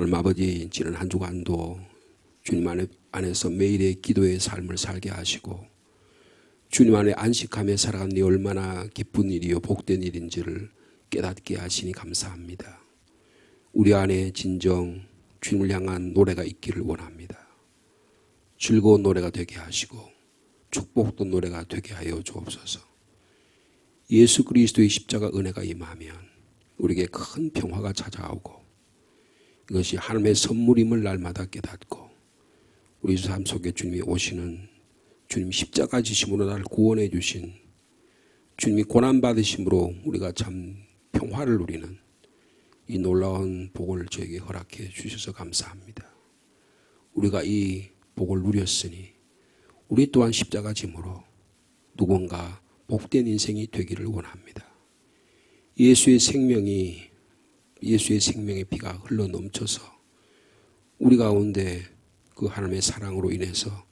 하나님 아버지, 지난 한 주간도 주님 안에서 매일의 기도의 삶을 살게 하시고 주님 안에 안식하며 살아가는 게 얼마나 기쁜 일이요 복된 일인지를 깨닫게 하시니 감사합니다. 우리 안에 진정 주님을 향한 노래가 있기를 원합니다. 즐거운 노래가 되게 하시고 축복된 노래가 되게 하여 주옵소서. 예수 그리스도의 십자가 은혜가 임하면 우리에게 큰 평화가 찾아오고 이것이 하나님의 선물임을 날마다 깨닫고 우리 삶 속에 주님이 오시는 주님 십자가 지심으로 나를 구원해 주신 주님이 고난받으심으로 우리가 참 평화를 누리는 이 놀라운 복을 저에게 허락해 주셔서 감사합니다. 우리가 이 복을 누렸으니 우리 또한 십자가 짐으로 누군가 복된 인생이 되기를 원합니다. 예수의 생명의 피가 흘러 넘쳐서 우리 가운데 그 하나님의 사랑으로 인해서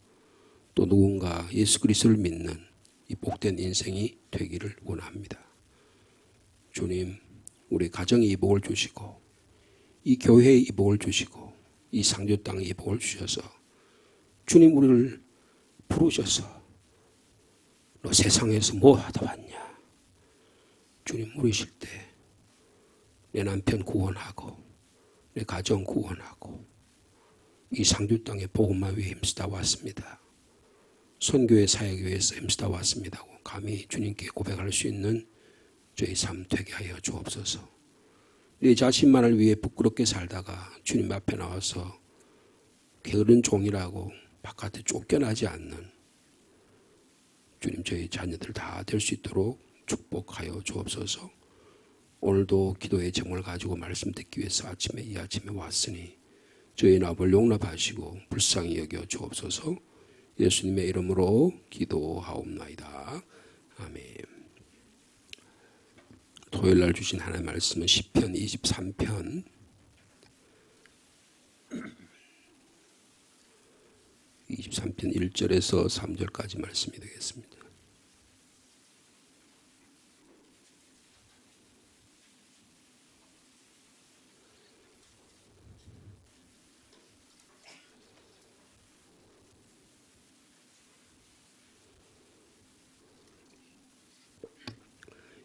또 누군가 예수 그리스도를 믿는 이 복된 인생이 되기를 원합니다. 주님, 우리 가정에 이 복을 주시고 이 교회에 이 복을 주시고 이 상주 땅에 이 복을 주셔서 주님 우리를 부르셔서 너 세상에서 뭐 하다 왔냐? 주님 물으실 때 내 남편 구원하고 내 가정 구원하고 이 상주 땅에 복음만 위해 힘쓰다 왔습니다. 선교회 사역에 위해서 힘쓰다 왔습니다. 감히 주님께 고백할 수 있는 저희 삶 되게 하여 주옵소서. 내 자신만을 위해 부끄럽게 살다가 주님 앞에 나와서 게으른 종이라고 바깥에 쫓겨나지 않는 주님 저희 자녀들 다 될 수 있도록 축복하여 주옵소서. 오늘도 기도의 제목을 가지고 말씀 듣기 위해서 이 아침에 왔으니 저희 나업을 용납하시고 불쌍히 여겨 주옵소서. 예수님의 이름으로 기도하옵나이다. 아멘. 토요일날 주신 하나님의 말씀은 시편 23편 1절에서 3절까지 말씀이 되겠습니다.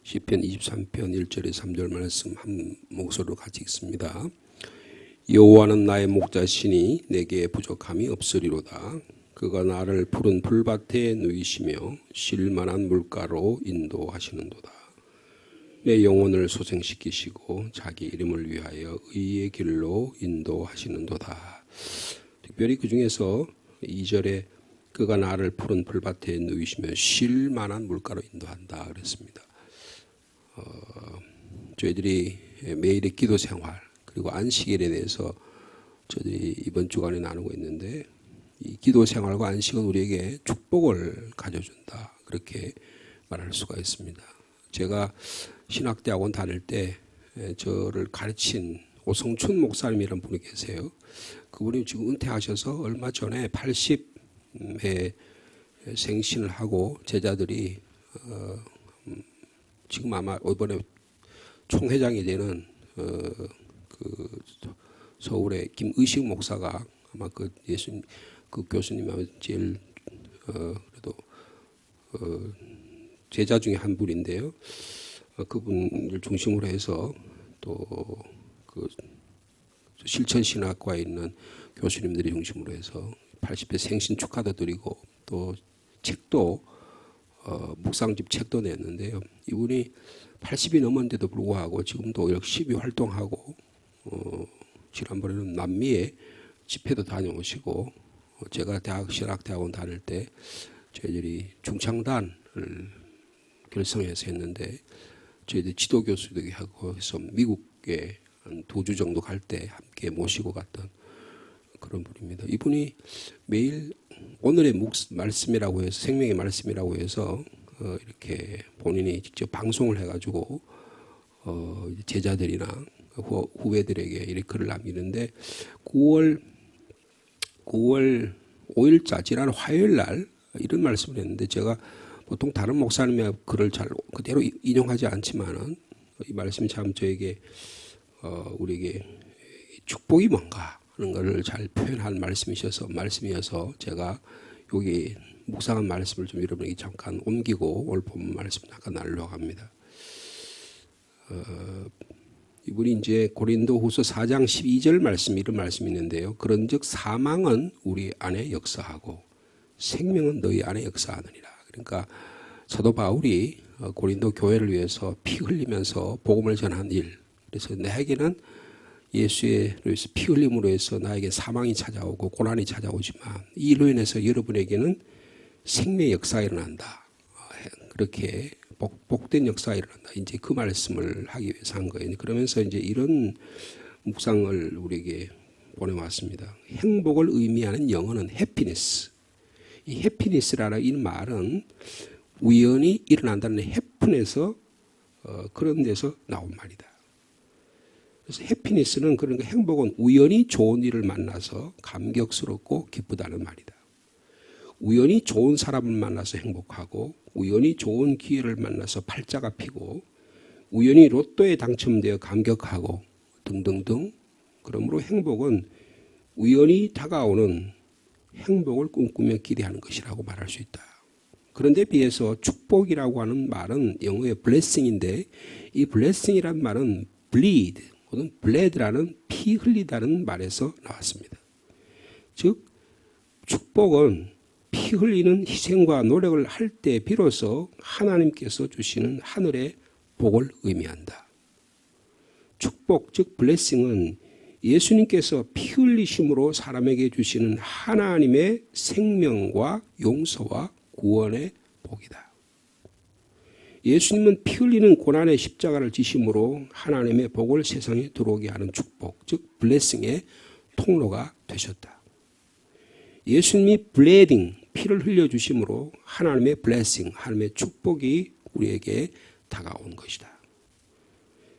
시편 23편 1절에 3절 말씀 한 목소리로 같이 읽습니다. 여호와는 나의 목자시니 내게 부족함이 없으리로다. 그가 나를 푸른 풀밭에 누이시며 쉴 만한 물가로 인도하시는도다. 내 영혼을 소생시키시고 자기 이름을 위하여 의의 길로 인도하시는도다. 특별히 그 중에서 2절에 그가 나를 푸른 풀밭에 누이시며 쉴 만한 물가로 인도한다 그랬습니다. 저희들이 매일의 기도 생활 그리고 안식일에 대해서 저희들이 이번 주간에 나누고 있는데 이 기도 생활과 안식은 우리에게 축복을 가져준다 그렇게 말할 수가 있습니다. 제가 신학대학원 다닐 때 저를 가르친 오성춘 목사님이라는 분이 계세요. 그분이 지금 은퇴하셔서 얼마 전에 80회 생신을 하고 제자들이 지금 아마 이번에 총회장이 되는 그 서울의 김의식 목사가 아마 그 교수님하고 제일 그래도 제자 중에 한 분인데요. 그분을 중심으로 해서 또 그 실천신학과에 있는 교수님들이 중심으로 해서 80회 생신 축하도 드리고 또 책도 묵상집 책도 냈는데요. 이분이 80이 넘었는데도 불구하고 지금도 열심히 활동하고 지난번에는 남미에 집회도 다녀오시고 제가 신학대학원 다닐 때 저희들이 중창단을 결성해서 했는데 저희들이 지도교수도 하고 해서 미국에 한 2주 정도 갈 때 함께 모시고 갔던 그런 분입니다. 이분이 매일 오늘의 말씀이라고 해서 생명의 말씀이라고 해서 이렇게 본인이 직접 방송을 해가지고 제자들이나 후배들에게 이렇게 글을 남기는데 9월 5일자 지난 화요일 날 이런 말씀을 했는데 제가 보통 다른 목사님의 글을 잘 그대로 인용하지 않지만은 이 말씀이 참 저에게 우리에게 축복이 뭔가 하는 것을 잘 표현한 말씀이어서 제가 여기 묵상한 말씀을 좀 여러분에게 잠깐 옮기고 오늘 본 말씀 잠깐 나누려고 합니다. 이분이 이제 고린도후서 4장 12절 말씀 이런 말씀이 있는데요. 그런즉 사망은 우리 안에 역사하고 생명은 너희 안에 역사하느니라. 그러니까 사도 바울이 고린도 교회를 위해서 피 흘리면서 복음을 전한 일. 그래서 나에게는 예수의 피 흘림으로 해서 나에게 사망이 찾아오고 고난이 찾아오지만 이 일로 인해서 여러분에게는 생명의 역사가 일어난다. 그렇게 복된 역사가 일어난다. 이제 그 말씀을 하기 위해서 한 거예요. 그러면서 이제 이런 묵상을 우리에게 보내왔습니다. 행복을 의미하는 영어는 해피니스. 이 해피니스라는 이 말은 우연히 일어난다는 해픈에서 그런 데서 나온 말이다. 그래서 해피니스는 그러니까 행복은 우연히 좋은 일을 만나서 감격스럽고 기쁘다는 말이다. 우연히 좋은 사람을 만나서 행복하고 우연히 좋은 기회를 만나서 팔자가 피고 우연히 로또에 당첨되어 감격하고 등등등. 그러므로 행복은 우연히 다가오는 행복을 꿈꾸며 기대하는 것이라고 말할 수 있다. 그런데 비해서 축복이라고 하는 말은 영어의 blessing인데 이 blessing이란 말은 bleed 혹은 bled라는 피 흘리다는 말에서 나왔습니다. 즉 축복은 피 흘리는 희생과 노력을 할 때 비로소 하나님께서 주시는 하늘의 복을 의미한다. 축복 즉 blessing은 예수님께서 피 흘리심으로 사람에게 주시는 하나님의 생명과 용서와 구원의 복이다. 예수님은 피 흘리는 고난의 십자가를 지심으로 하나님의 복을 세상에 들어오게 하는 축복, 즉 블레싱의 통로가 되셨다. 예수님이 블레딩, 피를 흘려주심으로 하나님의 블레싱, 하나님의 축복이 우리에게 다가온 것이다.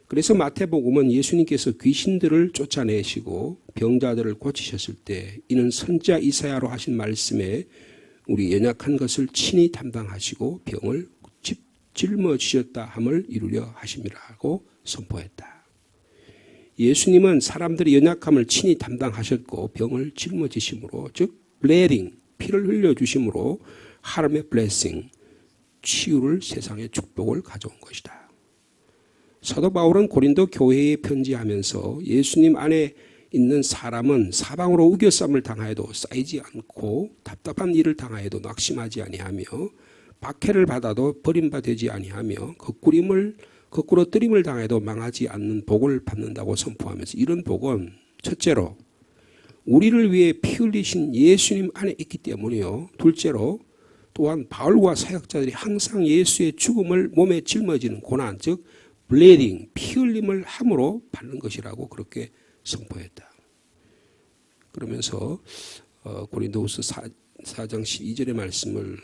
그래서 마태복음은 예수님께서 귀신들을 쫓아내시고 병자들을 고치셨을 때 이는 선지자 이사야로 하신 말씀에 우리 연약한 것을 친히 담당하시고 병을 짊어지셨다 함을 이루려 하심이라고 선포했다. 예수님은 사람들의 연약함을 친히 담당하셨고 병을 짊어지심으로 즉 블레딩, 피를 흘려주심으로 하나님의 블레싱, 치유를 세상의 축복을 가져온 것이다. 사도 바울은 고린도 교회에 편지하면서 예수님 안에 있는 사람은 사방으로 우겨쌈을 당하여도 쌓이지 않고 답답한 일을 당하여도 낙심하지 아니하며 박해를 받아도 버림받지 아니하며 거꾸로 뜨림을 당해도 망하지 않는 복을 받는다고 선포하면서 이런 복은 첫째로 우리를 위해 피 흘리신 예수님 안에 있기 때문이요. 둘째로 또한 바울과 사역자들이 항상 예수의 죽음을 몸에 짊어지는 고난 즉 블레딩, 피 흘림을 함으로 받는 것이라고 그렇게 선포했다. 그러면서 고린도후서 4장 12절의 말씀을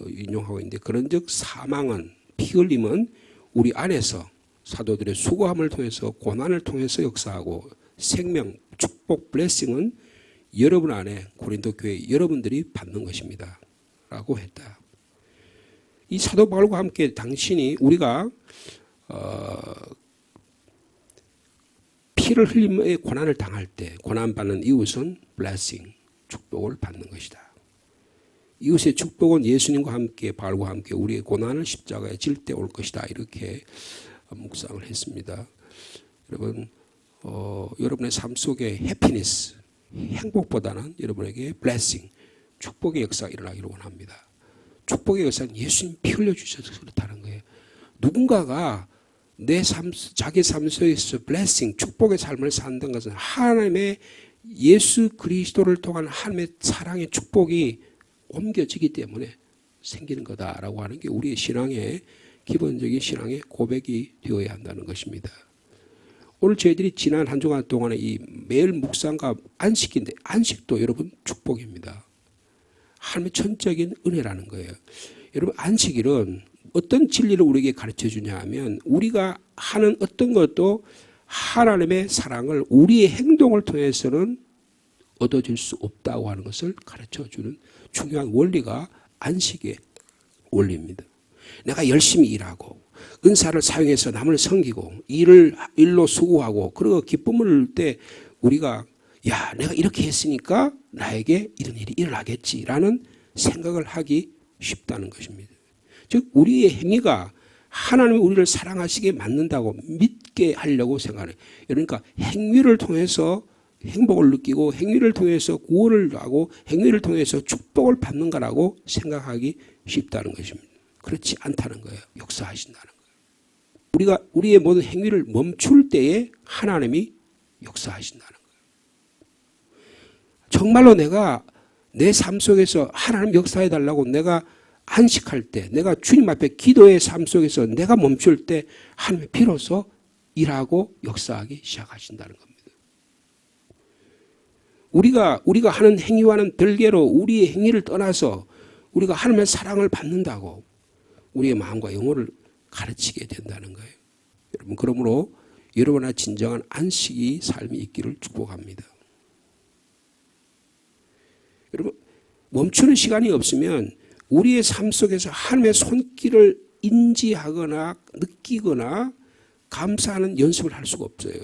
인용하고 있는데 그런즉 사망은 피 흘림은 우리 안에서 사도들의 수고함을 통해서 고난을 통해서 역사하고 생명, 축복, 블레싱은 여러분 안에 고린도 교회 여러분들이 받는 것입니다. 라고 했다. 이 사도 바울과 함께 당신이 우리가 피를 흘림의 고난을 당할 때 고난받는 이웃은 blessing, 축복을 받는 것이다. 이웃의 축복은 예수님과 함께 바울과 함께 우리의 고난을 십자가에 질 때 올 것이다. 이렇게 묵상을 했습니다. 여러분 여러분의 삶 속에 해피니스, 행복보다는 여러분에게 blessing, 축복의 역사가 일어나기를 원합니다. 축복의 역사는 예수님 피 흘려주셔서 그렇다는 거예요. 누군가가 내 삶, 자기 삶 속에서 blessing, 축복의 삶을 사는 것은 하나님의 예수 그리스도를 통한 하나님의 사랑의 축복이 옮겨지기 때문에 생기는 거다라고 하는 게 우리의 신앙의 기본적인 신앙의 고백이 되어야 한다는 것입니다. 오늘 저희들이 지난 한 주간 동안에 이 매일 묵상과 안식인데 안식도 여러분 축복입니다. 하나님의 전적인 은혜라는 거예요. 여러분 안식일은 어떤 진리를 우리에게 가르쳐 주냐 하면 우리가 하는 어떤 것도 하나님의 사랑을 우리의 행동을 통해서는 얻어질 수 없다고 하는 것을 가르쳐 주는 중요한 원리가 안식의 원리입니다. 내가 열심히 일하고 은사를 사용해서 남을 섬기고 일로 수고하고 그리고 기쁨을 때 우리가 야, 내가 이렇게 했으니까 나에게 이런 일이 일어나겠지라는 생각을 하기 쉽다는 것입니다. 즉 우리의 행위가 하나님이 우리를 사랑하시기에 맞는다고 믿게 하려고 생각해요. 그러니까 행위를 통해서 행복을 느끼고 행위를 통해서 구원을 하고 행위를 통해서 축복을 받는 거라고 생각하기 쉽다는 것입니다. 그렇지 않다는 거예요. 역사하신다는 거예요. 우리의 모든 행위를 멈출 때에 하나님이 역사하신다는 거예요. 정말로 내가 내 삶 속에서 하나님 역사해달라고 내가 안식할 때, 내가 주님 앞에 기도의 삶 속에서 내가 멈출 때 하나님이 비로소 일하고 역사하기 시작하신다는 겁니다. 우리가 하는 행위와는 별개로 우리의 행위를 떠나서 우리가 하나님의 사랑을 받는다고 우리의 마음과 영혼을 가르치게 된다는 거예요. 여러분, 그러므로 여러분의 진정한 안식이 삶이 있기를 축복합니다. 여러분, 멈추는 시간이 없으면 우리의 삶 속에서 하나님의 손길을 인지하거나 느끼거나 감사하는 연습을 할 수가 없어요.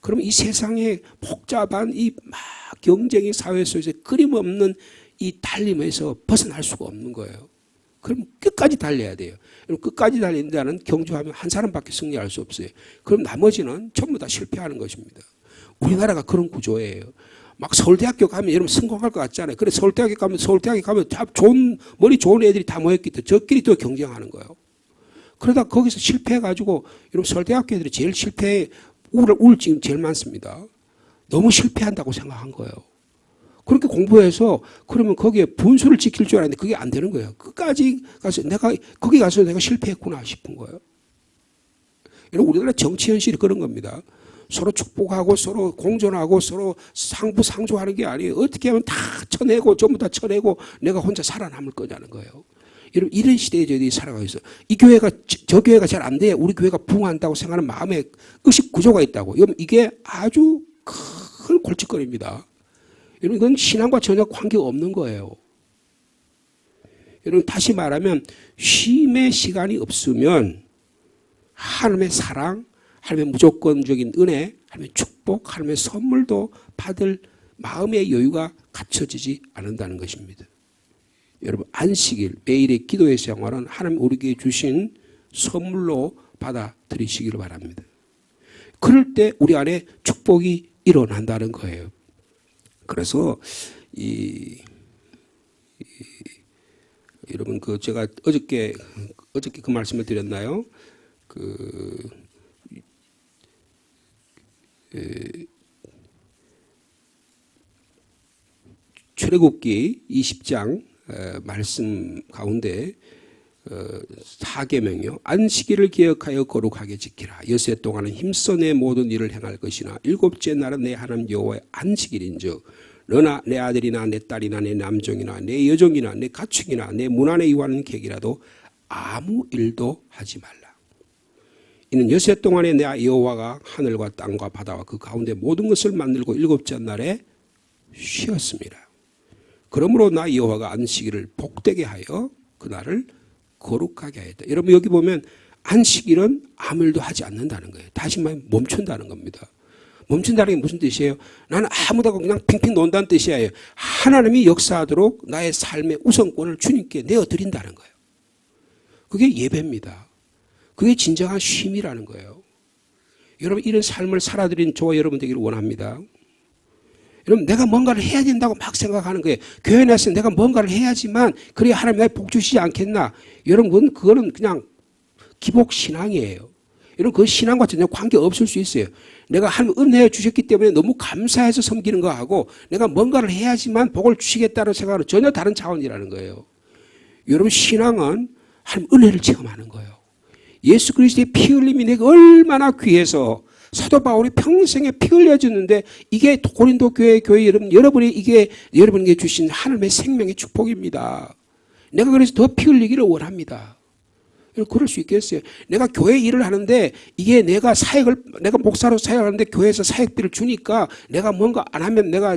그럼 이 세상의 복잡한 이 막 경쟁의 사회 속에서 끊임없는 이 달림에서 벗어날 수가 없는 거예요. 그럼 끝까지 달려야 돼요. 끝까지 달린다는 경주하면 한 사람밖에 승리할 수 없어요. 그럼 나머지는 전부 다 실패하는 것입니다. 우리나라가 그런 구조예요. 막 서울대학교 가면 여러분 성공할 것 같잖아요. 그래 서울대학교 가면 머리 좋은 애들이 다 모였기 때문에 저끼리 또 경쟁하는 거예요. 그러다 거기서 실패해가지고 여러분 서울대학교 애들이 제일 우울증이 제일 많습니다. 너무 실패한다고 생각한 거예요. 그렇게 공부해서 그러면 거기에 분수를 지킬 줄 알았는데 그게 안 되는 거예요. 끝까지 가서 거기 가서 내가 실패했구나 싶은 거예요. 여러분 우리나라 정치 현실이 그런 겁니다. 서로 축복하고 서로 공존하고 서로 상부상조하는 게 아니에요. 어떻게 하면 다 쳐내고 전부 다 쳐내고 내가 혼자 살아남을 거냐는 거예요. 여러분 이런 시대에 저희들이 살아가고 있어요. 이 교회가 저 교회가 잘 안 돼. 우리 교회가 부흥한다고 생각하는 마음에 의식 구조가 있다고. 여러분 이게 아주 큰 골칫거리입니다. 여러분 이건 신앙과 전혀 관계가 없는 거예요. 여러분 다시 말하면 쉼의 시간이 없으면 하나님의 사랑, 하나님의 무조건적인 은혜, 하나님의 축복, 하나님의 선물도 받을 마음의 여유가 갖춰지지 않는다는 것입니다. 여러분 안식일, 매일의 기도의 생활은 하나님 우리에게 주신 선물로 받아들이시기를 바랍니다. 그럴 때 우리 안에 축복이 일어난다는 거예요. 그래서 여러분 제가 어저께 그 말씀을 드렸나요? 출애굽기 20장 말씀 가운데 4계명이요. 안식일을 기억하여 거룩하게 지키라. 여세 동안은 힘써 내 모든 일을 행할 것이나 일곱째 날은 내 하나님 여호와의 안식일인즉 너나 내 아들이나 내 딸이나 내 남종이나 내 여종이나 내 가축이나 내 문 안에 이와는 객이라도 아무 일도 하지 말라. 이는 여세 동안에 내 여호와가 하늘과 땅과 바다와 그 가운데 모든 것을 만들고 일곱째 날에 쉬었습니다. 그러므로 나 여호와가 안식일을 복되게 하여 그날을 거룩하게 하였다. 여러분 여기 보면 안식일은 아무 일도 하지 않는다는 거예요. 다시 말하면 멈춘다는 겁니다. 멈춘다는 게 무슨 뜻이에요? 나는 아무도 그냥 핑핑 논다는 뜻이에요. 하나님이 역사하도록 나의 삶의 우선권을 주님께 내어드린다는 거예요. 그게 예배입니다. 그게 진정한 쉼이라는 거예요. 여러분 이런 삶을 살아드린 저와 여러분 되기를 원합니다. 여러분 내가 뭔가를 해야 된다고 막 생각하는 거예요. 교회 나서 내가 뭔가를 해야지만 그래야 하나님 나에 복 주시지 않겠나. 여러분 그거는 그냥 기복 신앙이에요. 여러분 그 신앙과 전혀 관계없을 수 있어요. 내가 하나님 은혜 주셨기 때문에 너무 감사해서 섬기는 거하고 내가 뭔가를 해야지만 복을 주시겠다는 생각은 전혀 다른 차원이라는 거예요. 여러분 신앙은 하나님 은혜를 체험하는 거예요. 예수 그리스도의 피 흘림이 내가 얼마나 귀해서 사도 바울이 평생에 피 흘려줬는데 이게 고린도 교회 여러분이 이게 여러분에게 주신 하나님의 생명의 축복입니다. 내가 그래서 더 피 흘리기를 원합니다. 그럴 수 있겠어요. 내가 교회 일을 하는데 이게 내가 목사로 사역하는데 교회에서 사역비를 주니까 내가 뭔가 안 하면 내가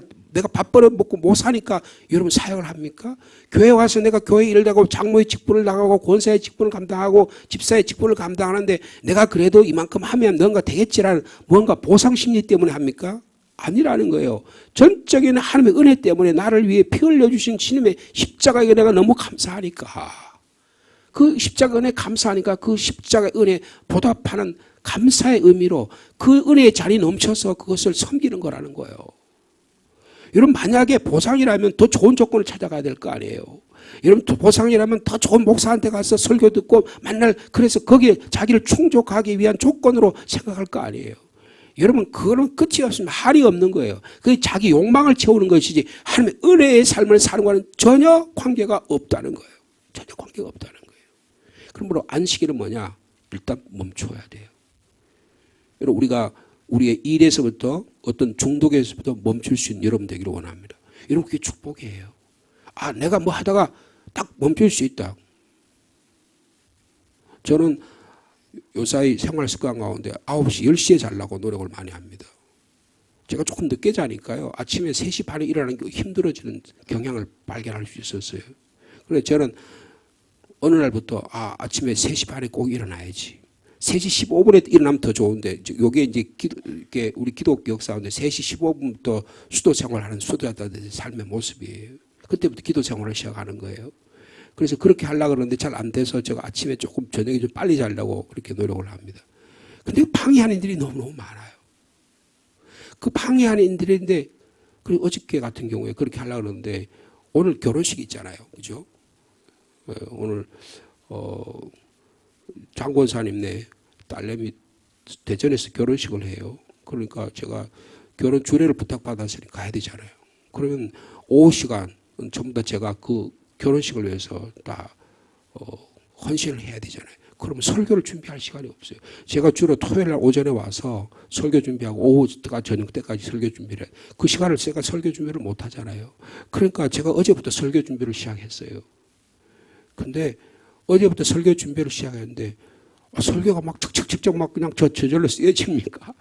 밥 벌어 먹고 못 사니까 여러분 사역을 합니까? 교회 와서 내가 교회 일을 하고 장로의 직분을 나가고 권사의 직분을 감당하고 집사의 직분을 감당하는데 내가 그래도 이만큼 하면 뭔가 되겠지라는 뭔가 보상 심리 때문에 합니까? 아니라는 거예요. 전적인 하나님의 은혜 때문에 나를 위해 피 흘려주신 주님의 십자가의 은혜가 너무 감사하니까, 그 십자가 은혜 감사하니까 그 십자가의 은혜 보답하는 감사의 의미로 그 은혜의 잔이 넘쳐서 그것을 섬기는 거라는 거예요. 여러분, 만약에 보상이라면 더 좋은 조건을 찾아가야 될 거 아니에요. 여러분, 보상이라면 더 좋은 목사한테 가서 설교 듣고 만날, 그래서 거기에 자기를 충족하기 위한 조건으로 생각할 거 아니에요. 여러분, 그거는 끝이 없으면 할이 없는 거예요. 그게 자기 욕망을 채우는 것이지 하나님의 은혜의 삶을 사는 것과는 전혀 관계가 없다는 거예요. 전혀 관계가 없다는 거예요. 그러므로 안식일은 뭐냐? 일단 멈춰야 돼요. 여러분, 우리가 우리의 일에서부터 어떤 중독에서부터 멈출 수 있는 여러분 되기를 원합니다. 여러분, 그게 축복이에요. 아, 내가 뭐 하다가 딱 멈출 수 있다. 저는 요사이 생활 습관 가운데 9시, 10시에 자려고 노력을 많이 합니다. 제가 조금 늦게 자니까요, 아침에 3시 반에 일어나는 게 힘들어지는 경향을 발견할 수 있었어요. 그래서 저는 어느 날부터 아침에 3시 반에 꼭 일어나야지. 3시 15분에 일어나면 더 좋은데, 요게 이제 우리 기독교 역사 가운데 3시 15분부터 수도 생활하는 수도자들의 삶의 모습이에요. 그때부터 기도 생활을 시작하는 거예요. 그래서 그렇게 하려고 그러는데 잘 안 돼서 제가 아침에 조금 저녁에 좀 빨리 자려고 그렇게 노력을 합니다. 근데 방해하는 일이 너무너무 많아요. 그 방해하는 일들인데, 그리고 어저께 같은 경우에 그렇게 하려고 그러는데, 오늘 결혼식 있잖아요. 그죠? 오늘, 장권사님네 딸내미 대전에서 결혼식을 해요. 그러니까 제가 결혼 주례를 부탁받았으니 가야 되잖아요. 그러면 오후 시간 전부 다 제가 그 결혼식을 위해서 다 헌신을 해야 되잖아요. 그러면 설교를 준비할 시간이 없어요. 제가 주로 토요일 날 오전에 와서 설교 준비하고 오후가 저녁 때까지 설교 준비를 해요. 그 시간을 제가 설교 준비를 못 하잖아요. 그러니까 제가 어제부터 설교 준비를 시작했어요. 근데 어제부터 설교 준비를 시작했는데 설교가 막 척척척척 막 그냥 저절로 쓰여집니까?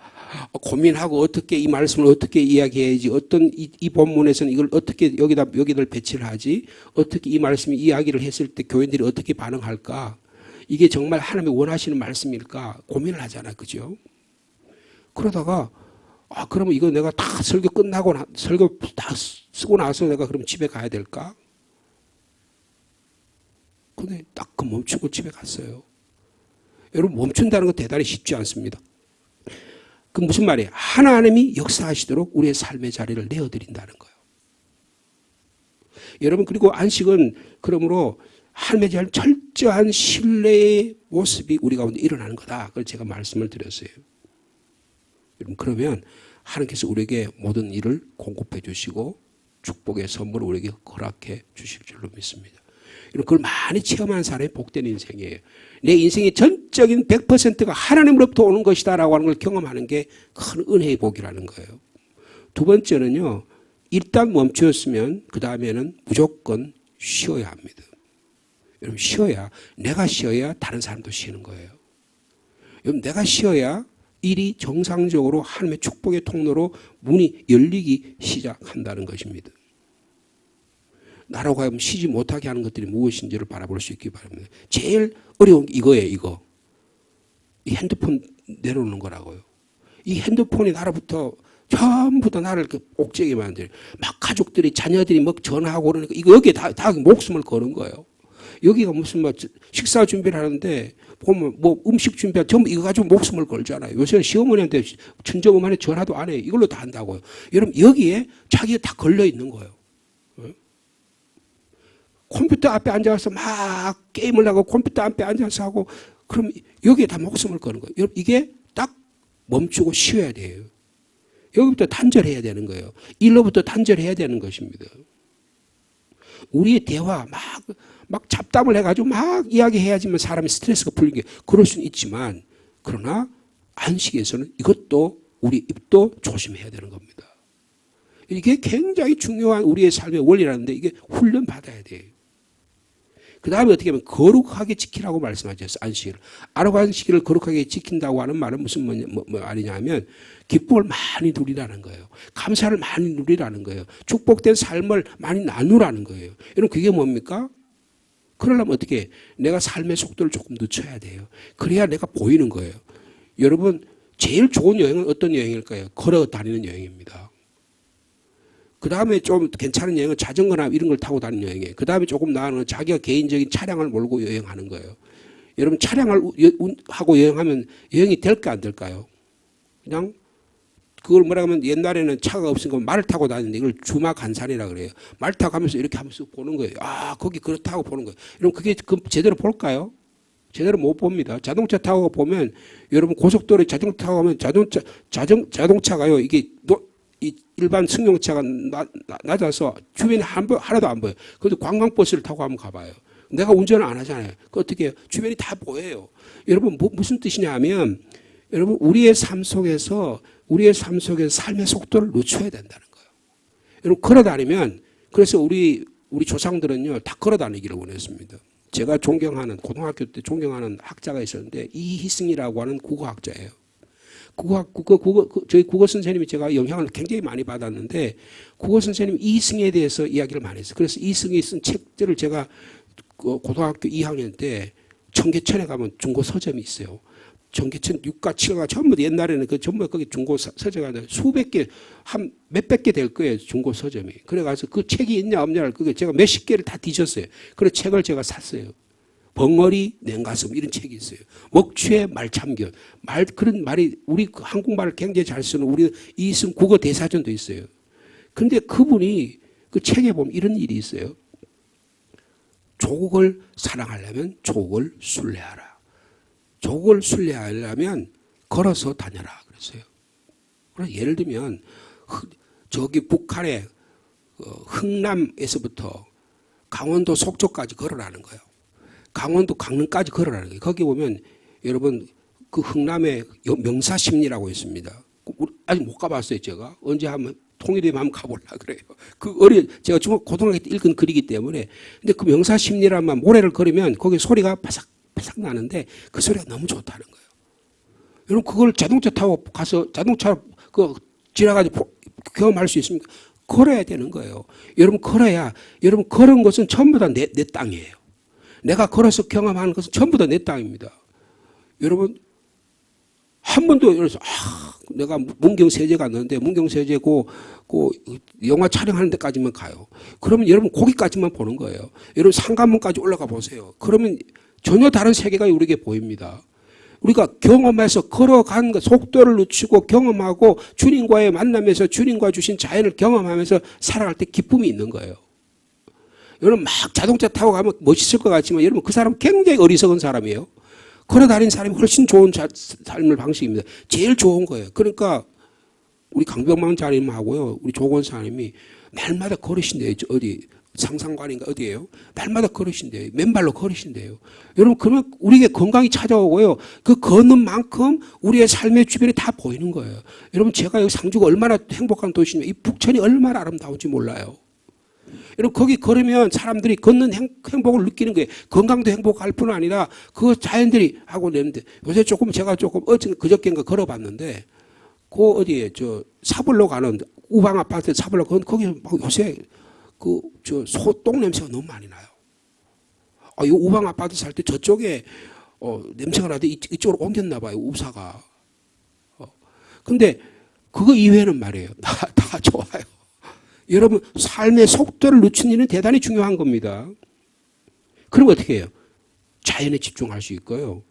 고민하고 어떻게 이 말씀을 어떻게 이야기해야지, 어떤 이 본문에서는 이걸 어떻게 여기를 배치를 하지, 어떻게 이 말씀이 이야기를 했을 때 교인들이 어떻게 반응할까, 이게 정말 하나님이 원하시는 말씀일까 고민을 하잖아요. 그죠? 그러다가 그러면 이거 내가 다 설교 끝나고 설교 다 쓰고 나서 내가 그럼 집에 가야 될까? 근데 딱 그 멈추고 집에 갔어요. 여러분, 멈춘다는 건 대단히 쉽지 않습니다. 그 무슨 말이에요? 하나님이 역사하시도록 우리의 삶의 자리를 내어드린다는 거예요. 여러분, 그리고 안식은 그러므로 하나님에 대한 철저한 신뢰의 모습이 우리 가운데 일어나는 거다. 그걸 제가 말씀을 드렸어요. 여러분, 그러면 하나님께서 우리에게 모든 일을 공급해 주시고 축복의 선물을 우리에게 허락해 주실 줄로 믿습니다. 그걸 많이 체험한 사람이 복된 인생이에요. 내 인생의 전적인 100%가 하나님으로부터 오는 것이다 라고 하는 걸 경험하는 게 큰 은혜의 복이라는 거예요. 두 번째는요, 일단 멈추었으면 그 다음에는 무조건 쉬어야 합니다. 여러분, 내가 쉬어야 다른 사람도 쉬는 거예요. 여러분, 내가 쉬어야 일이 정상적으로 하나님의 축복의 통로로 문이 열리기 시작한다는 것입니다. 나라고 하면 쉬지 못하게 하는 것들이 무엇인지를 바라볼 수 있기 바랍니다. 제일 어려운 게 이거예요, 이거. 이 핸드폰 내려놓는 거라고요. 이 핸드폰이 나로부터 전부 다 나를 옥죄게 만들어요. 막 가족들이, 자녀들이 막 전화하고 그러니까 이거 여기에 다 목숨을 거는 거예요. 여기가 무슨 뭐 식사 준비를 하는데 보면 뭐 음식 준비할 전부 이거 가지고 목숨을 걸잖아요. 요새는 시어머니한테 친정엄마한테 전화도 안 해요. 이걸로 다 한다고요. 여러분, 여기에 자기가 다 걸려 있는 거예요. 컴퓨터 앞에 앉아서 막 게임을 하고 컴퓨터 앞에 앉아서 하고, 그럼 여기에 다 목숨을 거는 거예요. 여러분, 이게 딱 멈추고 쉬어야 돼요. 여기부터 단절해야 되는 거예요. 일로부터 단절해야 되는 것입니다. 우리의 대화 막 잡담을 해가지고 막 이야기해야지만 사람이 스트레스가 풀리게, 그럴 수는 있지만, 그러나 안식에서는 이것도 우리 입도 조심해야 되는 겁니다. 이게 굉장히 중요한 우리의 삶의 원리라는데 이게 훈련 받아야 돼요. 그 다음에 어떻게 하면 거룩하게 지키라고 말씀하셨어요. 안식일을. 안식일을 거룩하게 지킨다고 하는 말은 무슨 말이냐 하면 기쁨을 많이 누리라는 거예요. 감사를 많이 누리라는 거예요. 축복된 삶을 많이 나누라는 거예요. 여러분, 그게 뭡니까? 그러려면 어떻게 해? 내가 삶의 속도를 조금 늦춰야 돼요. 그래야 내가 보이는 거예요. 여러분, 제일 좋은 여행은 어떤 여행일까요? 걸어 다니는 여행입니다. 그 다음에 좀 괜찮은 여행은 자전거나 이런 걸 타고 다니는 여행이에요. 그 다음에 조금 나아는 건 자기가 개인적인 차량을 몰고 여행하는 거예요. 여러분 차량을 하고 여행하면 여행이 될까 안 될까요? 그냥 그걸 뭐라 하면 옛날에는 차가 없으니까 말을 타고 다니는데 이걸 주마간산이라 그래요. 말 타고 가면서 이렇게 하면서 보는 거예요. 아 거기 그렇다고 보는 거예요. 여러분 그게 제대로 볼까요? 제대로 못 봅니다. 자동차 타고 보면 여러분 고속도로에 자동차 타고 가면 자동차가요. 이게 이 일반 승용차가 낮아서 주변에 하나도 안 보여요. 그래도 관광버스를 타고 한번 가봐요. 내가 운전을 안 하잖아요. 그 어떻게 해요? 주변이 다 보여요. 여러분 무슨 뜻이냐 하면 여러분 우리의 삶 속에서 삶의 속도를 늦춰야 된다는 거예요. 여러분 걸어다니면 그래서 우리 조상들은요 다 걸어다니기를 원했습니다. 제가 존경하는 고등학교 때 존경하는 학자가 있었는데 이희승이라고 하는 국어학자예요. 저희 국어 선생님이 제가 영향을 굉장히 많이 받았는데 국어 선생님 이승에 대해서 이야기를 많이 했어요. 그래서 이승이 쓴 책들을 제가 고등학교 2학년 때 청계천에 가면 중고 서점이 있어요. 청계천 6가 7가 전부 옛날에는 그 전부 거기 중고 서점이 수백 개 한 몇백 개 될 거예요. 중고 서점이. 그래가서 그 책이 있냐 없냐를 그게 제가 몇십 개를 다 뒤졌어요. 그래서 책을 제가 샀어요. 벙어리 냉가슴 이런 책이 있어요. 먹취의 말참견 그런 말이 우리 한국말을 굉장히 잘 쓰는 우리 이승 국어 대사전도 있어요. 그런데 그분이 그 책에 보면 이런 일이 있어요. 조국을 사랑하려면 조국을 순례하라. 조국을 순례하려면 걸어서 다녀라 그랬어요. 그래서 예를 들면 저기 북한의 흥남에서부터 강원도 속초까지 걸어라는 거예요. 강원도 강릉까지 걸어라는 거예요. 거기 보면 여러분 그 흥남에 명사심리라고 있습니다. 아직 못 가봤어요. 제가 언제 한번 통일되면 한번 가보려고 그래요. 제가 고등학교 때 읽은 글이기 때문에. 근데 그 명사심리라는 모래를 걸으면 거기 소리가 바삭바삭 나는데 그 소리가 너무 좋다는 거예요. 여러분 그걸 자동차 타고 가서 자동차 지나가지고 경험할 수 있습니까? 걸어야 되는 거예요. 여러분 걸어야 여러분 걸은 것은 전부 다 내 땅이에요. 내가 걸어서 경험하는 것은 전부 다 내 땅입니다. 여러분 한 번도 그래서 내가 문경세제 갔는데 문경세제 그 영화 촬영하는 데까지만 가요. 그러면 여러분 거기까지만 보는 거예요. 여러분 상간문까지 올라가 보세요. 그러면 전혀 다른 세계가 우리에게 보입니다. 우리가 경험해서 걸어간 것, 속도를 늦추고 경험하고 주님과의 만남에서 주님과 주신 자연을 경험하면서 살아갈 때 기쁨이 있는 거예요. 여러분 막 자동차 타고 가면 멋있을 것 같지만 여러분 그 사람은 굉장히 어리석은 사람이에요. 걸어다니는 사람이 훨씬 좋은 삶의 방식입니다. 제일 좋은 거예요. 그러니까 우리 강병만 자님하고요. 우리 조건사님이 날마다 걸으신대요. 어디 상상관인가 어디예요? 날마다 걸으신대요. 맨발로 걸으신대요. 여러분 그러면 우리에게 건강이 찾아오고요. 그 걷는 만큼 우리의 삶의 주변이 다 보이는 거예요. 여러분 제가 여기 상주가 얼마나 행복한 도시냐. 이 북천이 얼마나 아름다운지 몰라요. 여러분 거기 걸으면 사람들이 걷는 행복을 느끼는 거예요. 건강도 행복할 뿐 아니라 그 자연들이 하고 내는데 요새 제가 조금 그저께인가 걸어봤는데 그 어디에 사벌로 가는 우방 아파트 사벌로 거기 요새 소똥 냄새가 너무 많이 나요. 이 우방 아파트 살 때 저쪽에 냄새가 나는데 이쪽으로 옮겼나 봐요. 우사가. 근데 그거 이외에는 말이에요. 다 좋아요. 여러분 삶의 속도를 늦추는 일은 대단히 중요한 겁니다. 그럼 어떻게 해요? 자연에 집중할 수 있고요.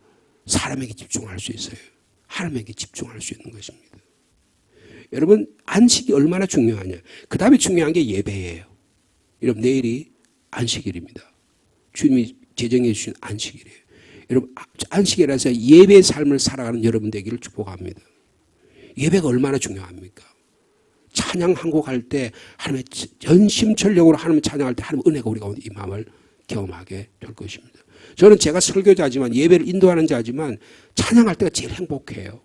사람에게 집중할 수 있어요. 하나님에게 집중할 수 있는 것입니다. 여러분 안식이 얼마나 중요하냐. 그 다음에 중요한 게 예배예요. 여러분 내일이 안식일입니다. 주님이 제정해 주신 안식일이에요. 여러분 안식일에서 예배의 삶을 살아가는 여러분 되기를 축복합니다. 예배가 얼마나 중요합니까? 찬양 한 곡 할 때 하나님의 전심전력으로 하나님 찬양할 때 하나님의 은혜가 우리 가운데 이 마음을 경험하게 될 것입니다. 저는 제가 설교자지만 예배를 인도하는 자지만 찬양할 때가 제일 행복해요.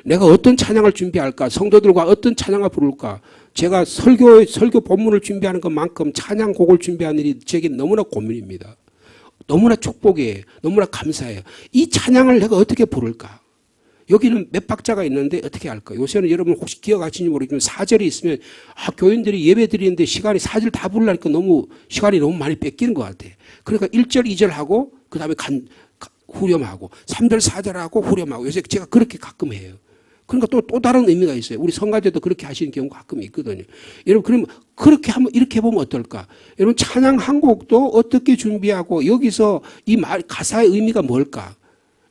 내가 어떤 찬양을 준비할까? 성도들과 어떤 찬양을 부를까? 제가 설교 본문을 준비하는 것만큼 찬양곡을 준비하는 일이 제게 너무나 고민입니다. 너무나 축복이에요. 너무나 감사해요. 이 찬양을 내가 어떻게 부를까? 여기는 몇 박자가 있는데 어떻게 할까? 요새는 여러분 혹시 기억하시는지 모르겠지만 사절이 있으면 교인들이 예배 드리는데 사절 다 부르려니까 시간이 너무 많이 뺏기는 것 같아요. 그러니까 1절, 2절 하고 그다음에 후렴하고 3절, 4절 하고 후렴하고 요새 제가 그렇게 가끔 해요. 그러니까 또 다른 의미가 있어요. 우리 성가대도 그렇게 하시는 경우가 가끔 있거든요. 여러분, 그럼 그렇게 한번 이렇게 보면 어떨까? 여러분, 찬양 한 곡도 어떻게 준비하고 여기서 이 말, 가사의 의미가 뭘까?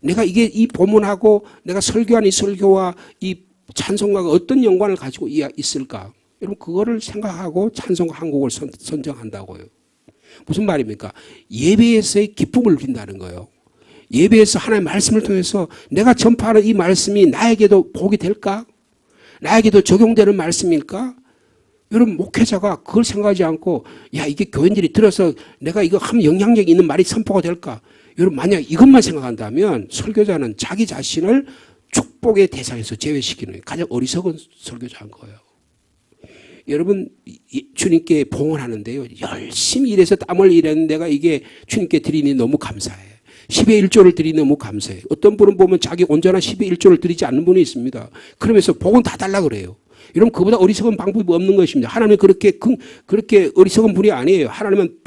내가 이 본문하고 내가 설교한 이 설교와 이 찬송가가 어떤 연관을 가지고 있을까? 여러분, 그거를 생각하고 찬송가 한 곡을 선정한다고요. 무슨 말입니까? 예배에서의 기쁨을 누린다는 거예요. 예배에서 하나님의 말씀을 통해서 내가 전파하는 이 말씀이 나에게도 복이 될까? 나에게도 적용되는 말씀일까? 여러분, 목회자가 그걸 생각하지 않고 야, 이게 교인들이 들어서 내가 이거 하면 영향력 있는 말이 선포가 될까? 여러분, 만약 이것만 생각한다면 설교자는 자기 자신을 축복의 대상에서 제외시키는 가장 어리석은 설교자인 거예요. 여러분, 주님께 봉헌하는데요, 열심히 일해서 땀을 일했는 내가 이게 주님께 드리니 너무 감사해. 10의 1조를 드리니 너무 감사해. 어떤 분은 보면 자기 온전한 10의 1조를 드리지 않는 분이 있습니다. 그러면서 복은 다 달라 그래요. 여러분, 그보다 어리석은 방법이 없는 것입니다. 하나님은 그렇게 어리석은 분이 아니에요. 하나님은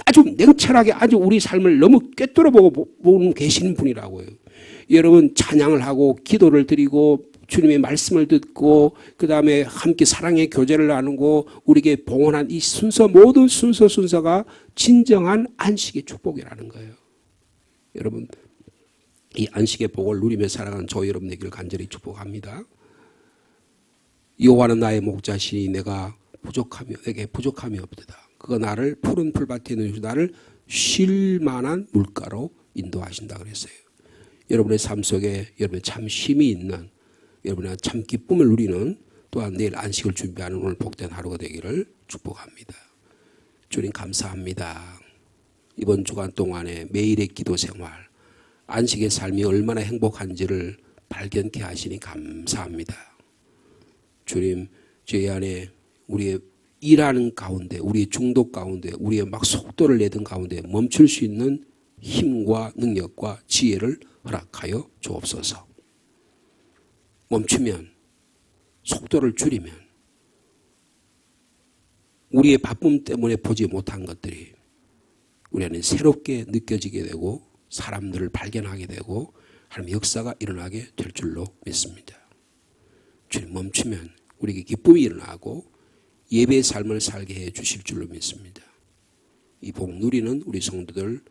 아주 냉철하게 아주 우리 삶을 너무 꿰뚫어 보고 계시는 분이라고요. 여러분, 찬양을 하고 기도를 드리고 주님의 말씀을 듣고 그다음에 함께 사랑의 교제를 나누고 우리에게 봉헌한 이 순서, 모든 순서가 진정한 안식의 축복이라는 거예요. 여러분, 이 안식의 복을 누리며 살아가는 저 여러분 되기를 간절히 축복합니다. 여호와는 나의 목자시니 내게 부족함이 없도다. 그가 나를 푸른 풀밭에 누이시고 나를 쉴 만한 물가로 인도하신다 그랬어요. 여러분의 삶 속에 여러분의 참 쉼이 있는, 여러분의 참 기쁨을 누리는, 또한 내일 안식을 준비하는 오늘 복된 하루가 되기를 축복합니다. 주님, 감사합니다. 이번 주간 동안에 매일의 기도 생활, 안식의 삶이 얼마나 행복한지를 발견케 하시니 감사합니다. 주님, 저희 안에 우리의 일하는 가운데, 우리의 중독 가운데, 우리의 막 속도를 내던 가운데 멈출 수 있는 힘과 능력과 지혜를 허락하여 주옵소서. 멈추면, 속도를 줄이면 우리의 바쁨 때문에 보지 못한 것들이 우리 안에 새롭게 느껴지게 되고 사람들을 발견하게 되고 하나님의 역사가 일어나게 될 줄로 믿습니다. 주님, 멈추면 우리에게 기쁨이 일어나고 예배의 삶을 살게 해 주실 줄로 믿습니다. 이 복 누리는 우리 성도들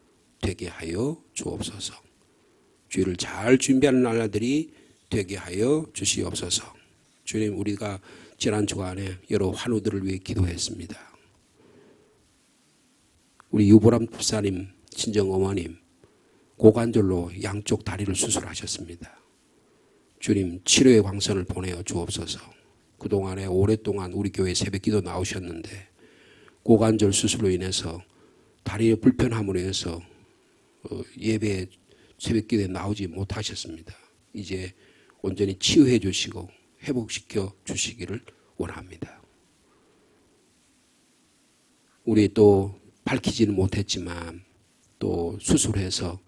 되게 하여 주옵소서. 주일을 잘 준비하는 날들이 되게 하여 주시옵소서. 주님, 우리가 지난 주간에 여러 환우들을 위해 기도했습니다. 우리 유보람 집사님 친정어머님 고관절로 양쪽 다리를 수술하셨습니다. 주님, 치료의 광선을 보내어 주옵소서. 그동안에 오랫동안 우리 교회 새벽기도 나오셨는데 고관절 수술로 인해서 다리의 불편함으로 인해서 예배 새벽기도에 나오지 못하셨습니다. 이제 온전히 치유해 주시고 회복시켜 주시기를 원합니다. 우리 또 밝히지는 못했지만 또 수술해서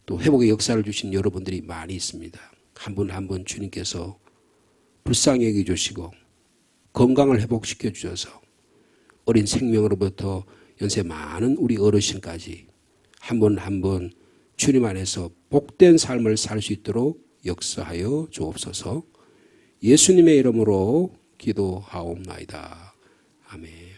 또 회복의 역사를 주신 여러분들이 많이 있습니다. 한 분 한 분 주님께서 불쌍히 여겨주시고 건강을 회복시켜 주셔서 어린 생명으로부터 연세 많은 우리 어르신까지 한 분 한 분 주님 안에서 복된 삶을 살 수 있도록 역사하여 주옵소서. 예수님의 이름으로 기도하옵나이다. 아멘.